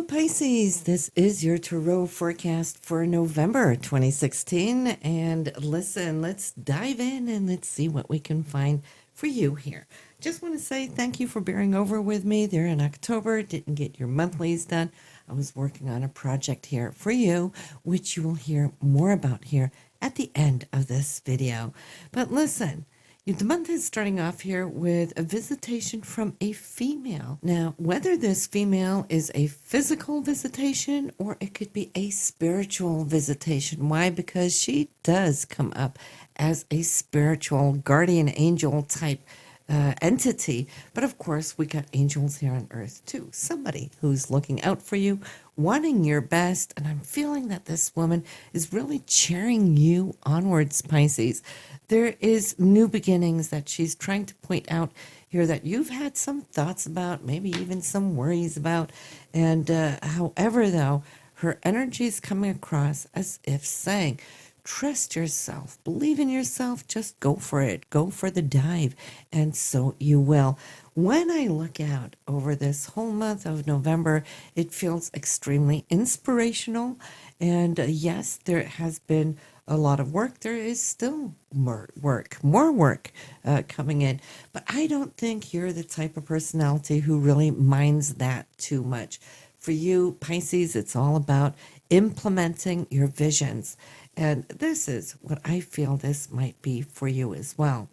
Pisces, this is your tarot forecast for November 2016. And listen, let's dive in and let's see what we can find for you here. Just want to say thank you for bearing over with me there in October. Didn't get your monthlies done. I was working on a project here for you, which you will hear more about here at the end of this video. But listen, the month is starting off here with a visitation from a female. Now, whether this female is a physical visitation or it could be a spiritual visitation. Why? Because she does come up as a spiritual guardian angel type entity. But of course, we got angels here on earth too. Somebody who's looking out for you, wanting your best. And I'm feeling that this woman is really cheering you onwards, Pisces. There is new beginnings that she's trying to point out here that you've had some thoughts about, maybe even some worries about. And however, though, her energy is coming across as if saying, trust yourself, believe in yourself, just go for it, go for the dive, and so you will. When I look out over this whole month of November, it feels extremely inspirational. And yes, there has been a lot of work. There is still more work coming in. But I don't think you're the type of personality who really minds that too much. For you, Pisces, it's all about implementing your visions. And this is what I feel this might be for you as well.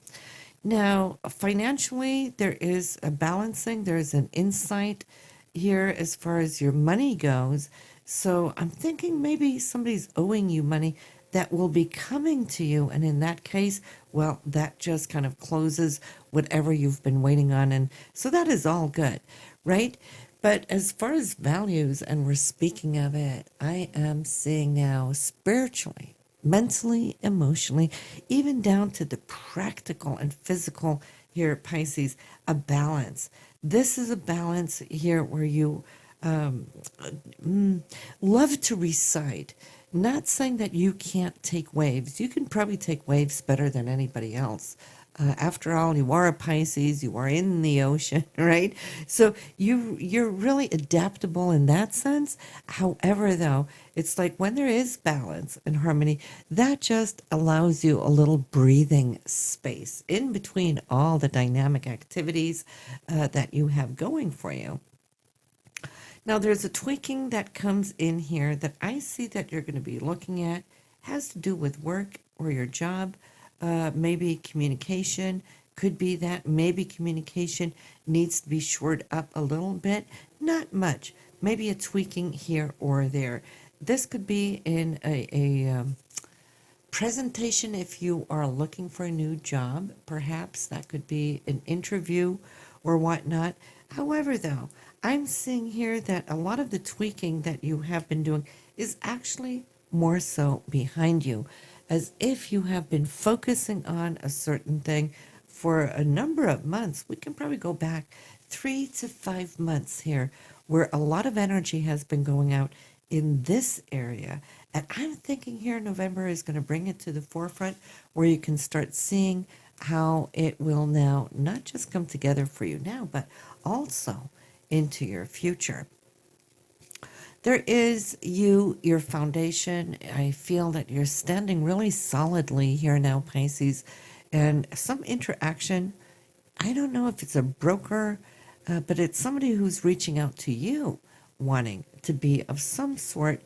Now, financially, there is a balancing. There's an insight here as far as your money goes. So I'm thinking maybe somebody's owing you money that will be coming to you. And in that case, well, that just kind of closes whatever you've been waiting on. And so that is all good, right? But as far as values, and we're speaking of it, I am seeing now spiritually, mentally, emotionally, even down to the practical and physical here, Pisces, a balance. This is a balance here where you love to recite. Not saying that you can't take waves. You can probably take waves better than anybody else. After all, you are a Pisces, you are in the ocean, right? So you're really adaptable in that sense. However, though, it's like when there is balance and harmony, that just allows you a little breathing space in between all the dynamic activities that you have going for you. Now, there's a tweaking that comes in here that I see that you're going to be looking at. Has to do with work or your job. Maybe communication could be that. Maybe communication needs to be shored up a little bit. Not much. Maybe a tweaking here or there. This could be in a presentation if you are looking for a new job. Perhaps that could be an interview or whatnot. However, though, I'm seeing here that a lot of the tweaking that you have been doing is actually more so behind you, as if you have been focusing on a certain thing for a number of months. We can probably go back 3 to 5 months here where a lot of energy has been going out in this area. And I'm thinking here November is going to bring it to the forefront where you can start seeing how it will now not just come together for you now, but also into your future. There is your foundation. I feel that you're standing really solidly here now, Pisces, and some interaction. I don't know if it's a broker, but it's somebody who's reaching out to you, wanting to be of some sort,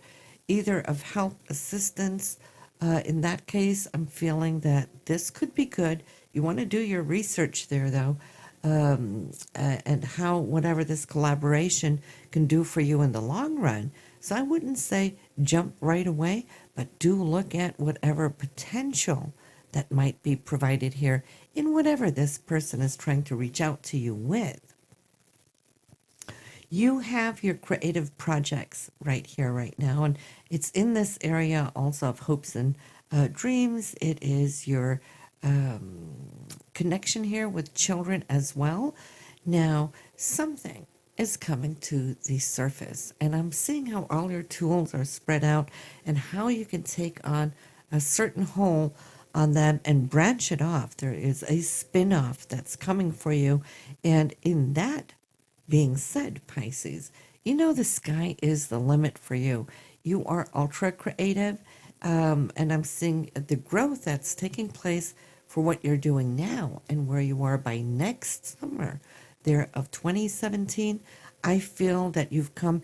either of help, assistance. In that case, I'm feeling that this could be good. You want to do your research there, though, and how whatever this collaboration can do for you in the long run. So I wouldn't say jump right away, but do look at whatever potential that might be provided here in whatever this person is trying to reach out to you with. You have your creative projects right here, right now, and it's in this area also of hopes and dreams. It is your connection here with children as well. Now, something is coming to the surface, and I'm seeing how all your tools are spread out and how you can take on a certain whole on them and branch it off. There is a spin-off that's coming for you, and in that being said, Pisces, you know the sky is the limit for you. You are ultra creative, and I'm seeing the growth that's taking place for what you're doing now and where you are by next summer there of 2017. I feel that you've come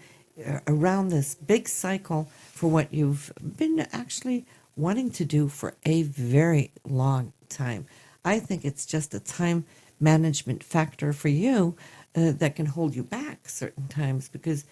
around this big cycle for what you've been actually wanting to do for a very long time. I think it's just a time management factor for you that can hold you back certain times because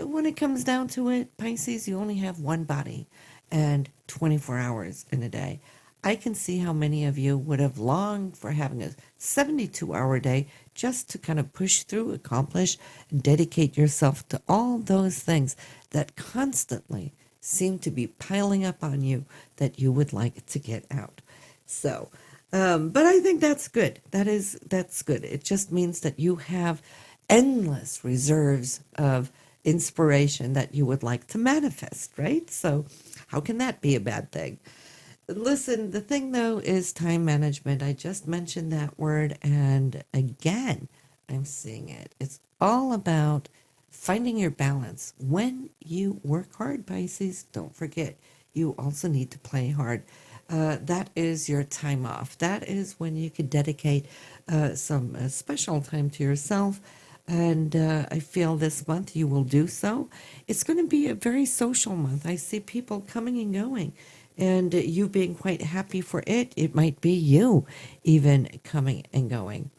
when it comes down to it, Pisces, you only have one body and 24 hours in a day. I can see how many of you would have longed for having a 72-hour day just to kind of push through, accomplish, and dedicate yourself to all those things that constantly seem to be piling up on you that you would like to get out. So, but I think that's good. That's good. It just means that you have endless reserves of inspiration that you would like to manifest, right? So, how can that be a bad thing? Listen, the thing though is time management. I just mentioned that word, and again, I'm seeing it. It's all about finding your balance. When you work hard, Pisces, don't forget, you also need to play hard. That is your time off. That is when you could dedicate some special time to yourself. And I feel this month you will do so. It's going to be a very social month. I see people coming and going, and you being quite happy for it. It might be you even coming and going.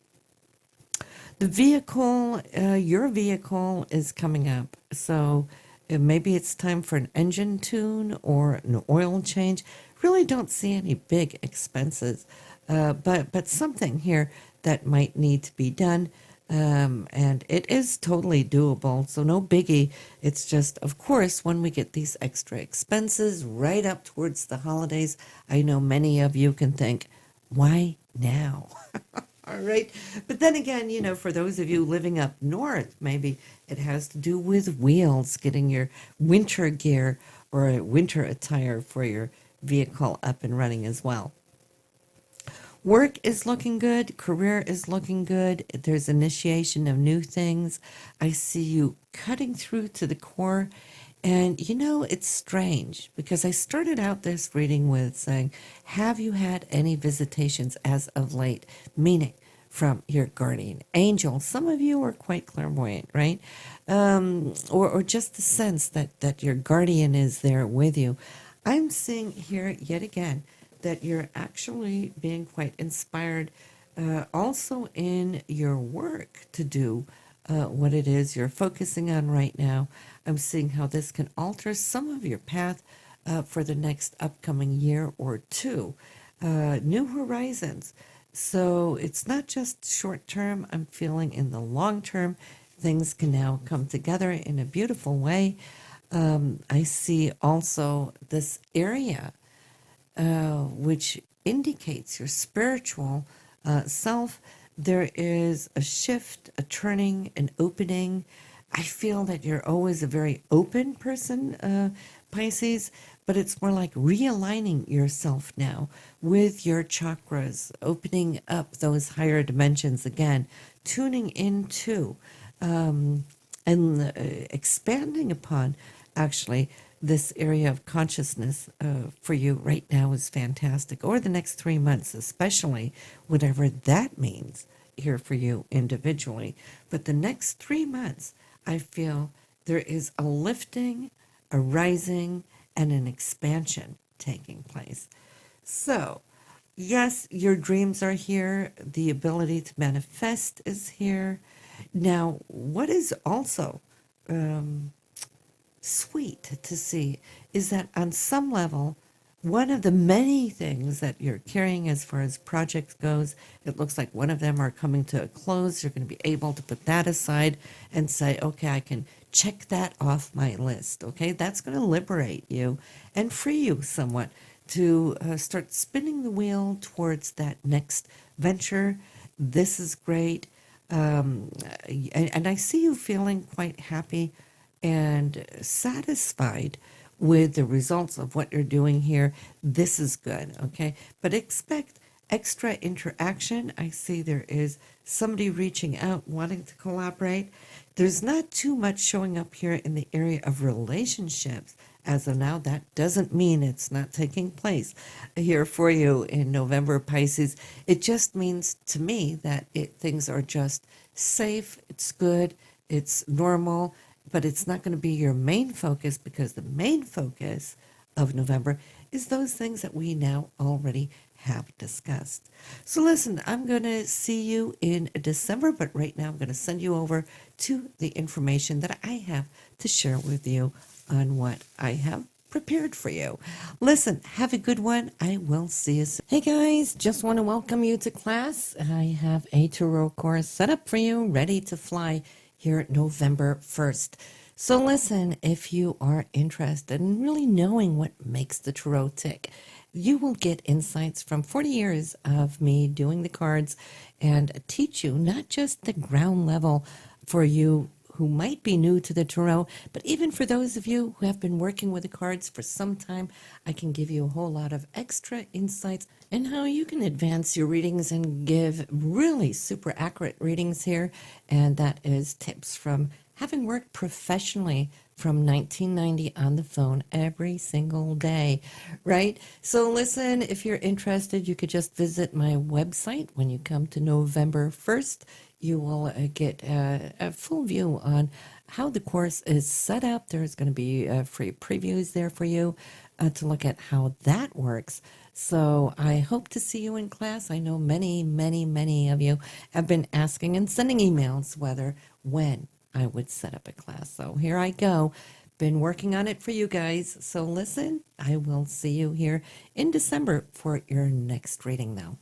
The vehicle, your vehicle is coming up. So maybe it's time for an engine tune or an oil change. Really don't see any big expenses, but something here that might need to be done. And it is totally doable, so no biggie. It's just, of course, when we get these extra expenses right up towards the holidays, I know many of you can think, why now? All right. But then again, you know, for those of you living up north, maybe it has to do with wheels, getting your winter gear or a winter attire for your vehicle up and running as well. Work is looking good. Career is looking good. There's initiation of new things. I see you cutting through to the core. And you know, it's strange because I started out this reading with saying, have you had any visitations as of late? Meaning from your guardian angel. Some of you are quite clairvoyant, right? Or just the sense that your guardian is there with you. I'm seeing here yet again that you're actually being quite inspired also in your work to do what it is you're focusing on right now. I'm seeing how this can alter some of your path for the next upcoming year or two. New horizons. So it's not just short term. I'm feeling in the long term, things can now come together in a beautiful way. I see also this area which indicates your spiritual self. There is a shift, a turning, an opening. I feel that you're always a very open person, Pisces, but it's more like realigning yourself now with your chakras, opening up those higher dimensions again, tuning into and expanding upon actually this area of consciousness for you right now is fantastic, or the next 3 months, especially whatever that means here for you individually. But the next 3 months, I feel there is a lifting, a rising, and an expansion taking place. So, yes, your dreams are here. The ability to manifest is here. Now, what is also sweet to see is that on some level, one of the many things that you're carrying as far as projects goes, it looks like one of them are coming to a close. You're going to be able to put that aside and say, okay, I can check that off my list. Okay, that's going to liberate you and free you somewhat to start spinning the wheel towards that next venture. This is great. And I see you feeling quite happy and satisfied with the results of what you're doing here. This is good, okay? But expect extra interaction. I see there is somebody reaching out, wanting to collaborate. There's not too much showing up here in the area of relationships. As of now, that doesn't mean it's not taking place here for you in November, Pisces. It just means to me that things are just safe, it's good, it's normal, but it's not going to be your main focus, because the main focus of November is those things that we now already have discussed. So listen, I'm going to see you in December, but right now I'm going to send you over to the information that I have to share with you on what I have prepared for you. Listen, have a good one. I will see you soon. Hey guys, just want to welcome you to class. I have a tarot course set up for you, ready to fly here November 1st. So listen, if you are interested in really knowing what makes the tarot tick, you will get insights from 40 years of me doing the cards and teach you not just the ground level for you who might be new to the tarot, but even for those of you who have been working with the cards for some time, I can give you a whole lot of extra insights and how you can advance your readings and give really super accurate readings here. And that is tips from having worked professionally from 1990 on the phone every single day, right? So listen, if you're interested, you could just visit my website when you come to November 1st. You will get a full view on how the course is set up. There's going to be free previews there for you to look at how that works. So I hope to see you in class. I know many, many, many of you have been asking and sending emails when I would set up a class. So here I go. Been working on it for you guys. So listen, I will see you here in December for your next reading now.